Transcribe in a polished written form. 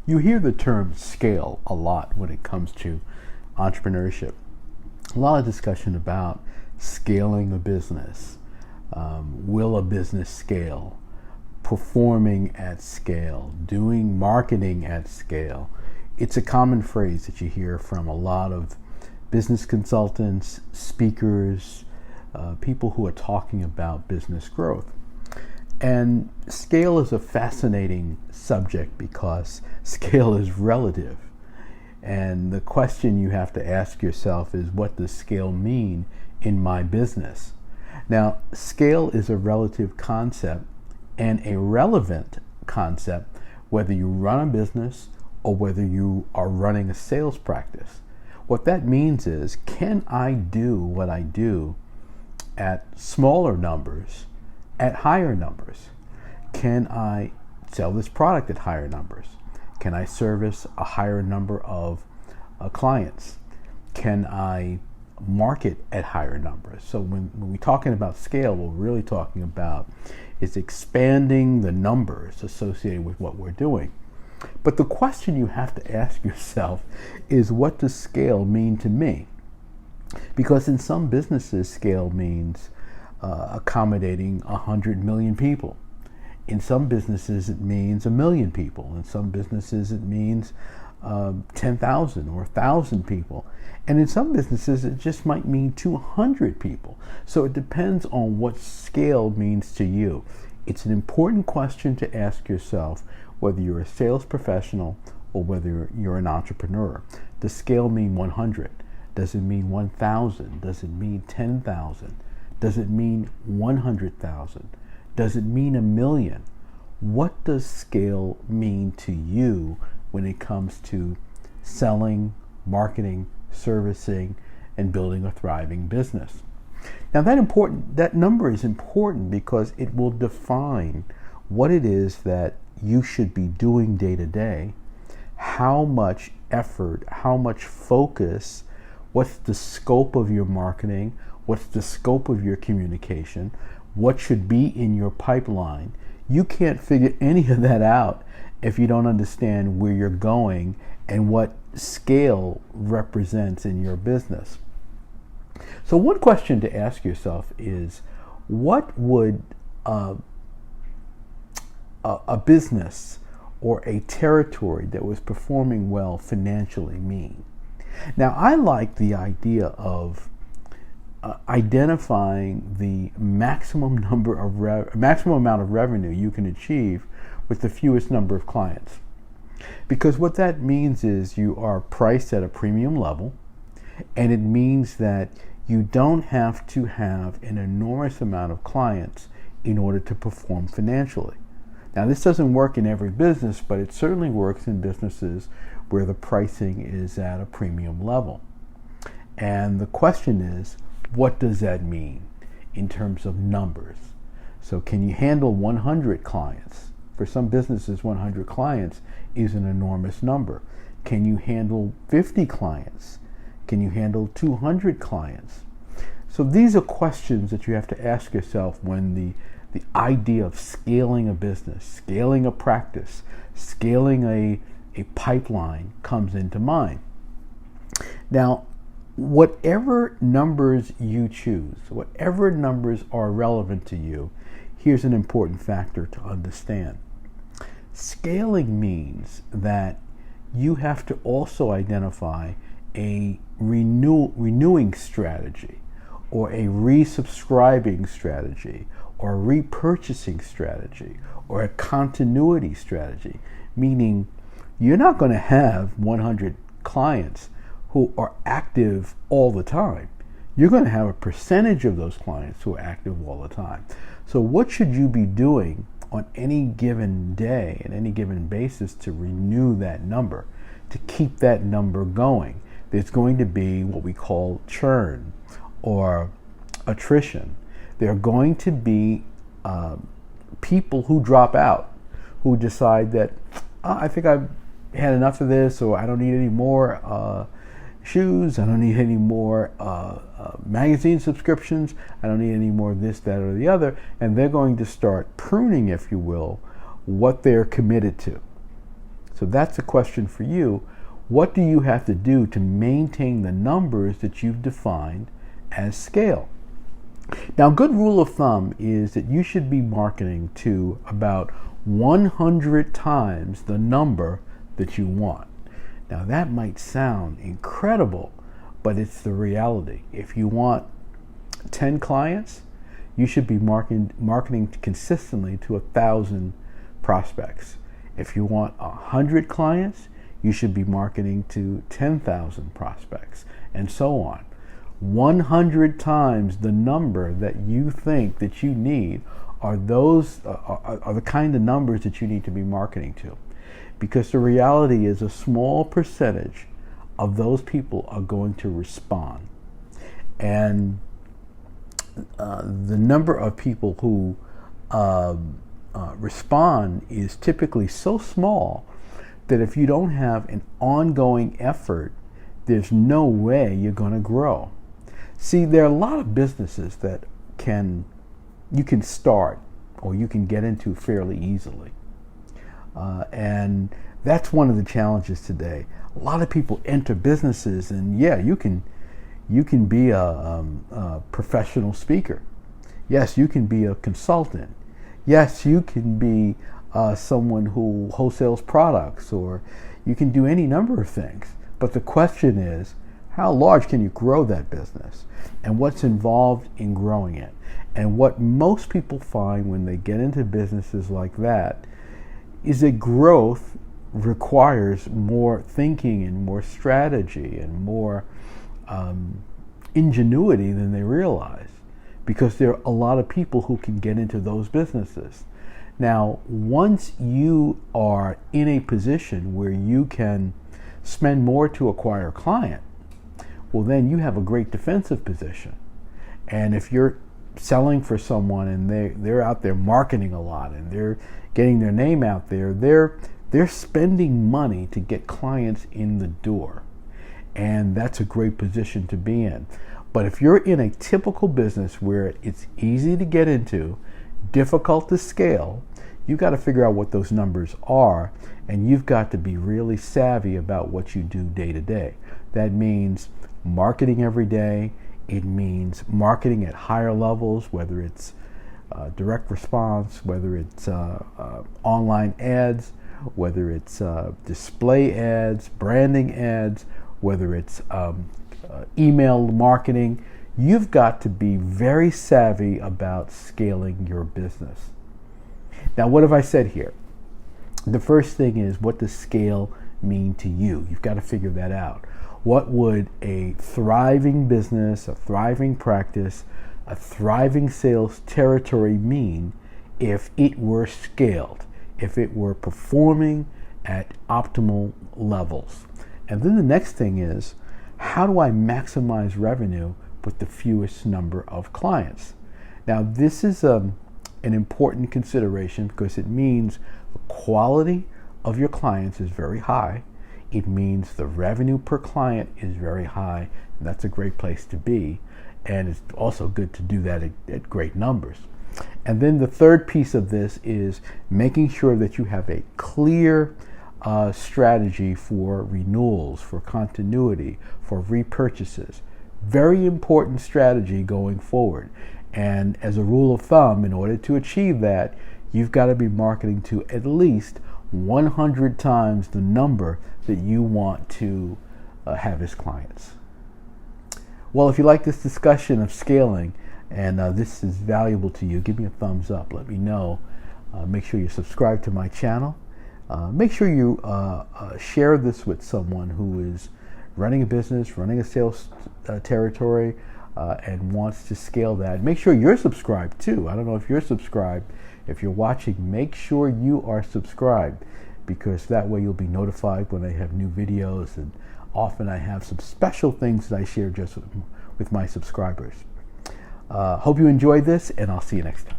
You hear the term scale a lot when it comes to entrepreneurship. A lot of discussion about scaling a business. Will a business scale? Performing at scale, doing marketing at scale. It's a common phrase that you hear from a lot of business consultants, speakers, people who are talking about business growth. And scale is a fascinating subject because scale is relative. And the question you have to ask yourself is, what does scale mean in my business? Now, scale is a relative concept and a relevant concept whether you run a business or whether you are running a sales practice. What that means is, can I do what I do at smaller numbers at higher numbers? Can I sell this product at higher numbers? Can I service a higher number of clients? Can I market at higher numbers? So when we're talking about scale, what we're really talking about is expanding the numbers associated with what we're doing. But the question you have to ask yourself is, what does scale mean to me? Because in some businesses, scale means accommodating 100 million people. In some businesses, it means 1 million people. In some businesses, it means 10,000 or 1,000 people. And in some businesses, it just might mean 200 people. So it depends on what scale means to you. It's an important question to ask yourself, whether you're a sales professional or whether you're an entrepreneur. Does scale mean 100? Does it mean 1,000? Does it mean 10,000? Does it mean 100,000? Does it mean 1 million? What does scale mean to you when it comes to selling, marketing, servicing, and building a thriving business? Now that number is important because it will define what it is that you should be doing day to day, how much effort, how much focus, what's the scope of your marketing, what's the scope of your communication, what should be in your pipeline. You can't figure any of that out if you don't understand where you're going and what scale represents in your business. So one question to ask yourself is, what would a business or a territory that was performing well financially mean? Now, I like the idea of identifying the maximum amount of revenue you can achieve with the fewest number of clients. Because what that means is you are priced at a premium level, and it means that you don't have to have an enormous amount of clients in order to perform financially. Now, this doesn't work in every business, but it certainly works in businesses where the pricing is at a premium level. And the question is, what does that mean in terms of numbers? So can you handle 100 clients? For some businesses, 100 clients is an enormous number. Can you handle 50 clients? Can you handle 200 clients? So these are questions that you have to ask yourself when the idea of scaling a business, scaling a practice, scaling a pipeline comes into mind. Now, whatever numbers you choose, whatever numbers are relevant to you, here's an important factor to understand. Scaling means that you have to also identify a renewing strategy, or a resubscribing strategy, or a repurchasing strategy, or a continuity strategy, meaning you're not going to have 100 clients who are active all the time. You're going to have a percentage of those clients who are active all the time. So what should you be doing on any given day, and any given basis, to renew that number, to keep that number going? There's going to be what we call churn or attrition. There are going to be people who drop out, who decide that, I think I've had enough of this, or I don't need any more shoes, I don't need any more magazine subscriptions, I don't need any more of this, that, or the other, and they're going to start pruning, if you will, what they're committed to. So that's a question for you. What do you have to do to maintain the numbers that you've defined as scale? Now, a good rule of thumb is that you should be marketing to about 100 times the number that you want. Now, that might sound incredible, but it's the reality. If you want 10 clients, you should be marketing consistently to 1,000 prospects. If you want 100 clients, you should be marketing to 10,000 prospects, and so on. 100 times the number that you think that you need are the kind of numbers that you need to be marketing to. Because the reality is a small percentage of those people are going to respond. And the number of people who respond is typically so small that if you don't have an ongoing effort, there's no way you're going to grow. See, there are a lot of businesses that you can start or you can get into fairly easily. And that's one of the challenges today. A lot of people enter businesses, and yeah, you can be a professional speaker. Yes, you can be a consultant. Yes, you can be someone who wholesales products, or you can do any number of things. But the question is, how large can you grow that business? And what's involved in growing it? And what most people find when they get into businesses like that is that growth requires more thinking and more strategy and more ingenuity than they realize, because there are a lot of people who can get into those businesses. Now, once you are in a position where you can spend more to acquire a client, well, then you have a great defensive position. And if you're selling for someone and they're out there marketing a lot and they're getting their name out there, they're spending money to get clients in the door. And that's a great position to be in. But if you're in a typical business where it's easy to get into, difficult to scale, you've got to figure out what those numbers are, and you've got to be really savvy about what you do day to day. That means marketing every day. It means marketing at higher levels, whether it's direct response, whether it's online ads, whether it's display ads, branding ads, whether it's email marketing. You've got to be very savvy about scaling your business. Now, what have I said here? The first thing is, what does scale mean to you? You've got to figure that out. What would a thriving business, a thriving practice, a thriving sales territory mean if it were scaled, if it were performing at optimal levels? And then the next thing is, how do I maximize revenue with the fewest number of clients? Now, this is an important consideration because it means the quality of your clients is very high. It means the revenue per client is very high, and that's a great place to be. And it's also good to do that at great numbers. And then the third piece of this is making sure that you have a clear strategy for renewals, for continuity, for repurchases. Very important strategy going forward. And as a rule of thumb, in order to achieve that, you've got to be marketing to at least 100 times the number that you want to have as clients. Well, if you like this discussion of scaling and this is valuable to you, give me a thumbs up. Let me know. Make sure you subscribe to my channel. Make sure you share this with someone who is running a business, running a sales territory, and wants to scale that. Make sure you're subscribed too. I don't know if you're subscribed. If you're watching, make sure you are subscribed, because that way you'll be notified when I have new videos, and often I have some special things that I share just with my subscribers. Hope you enjoyed this, and I'll see you next time.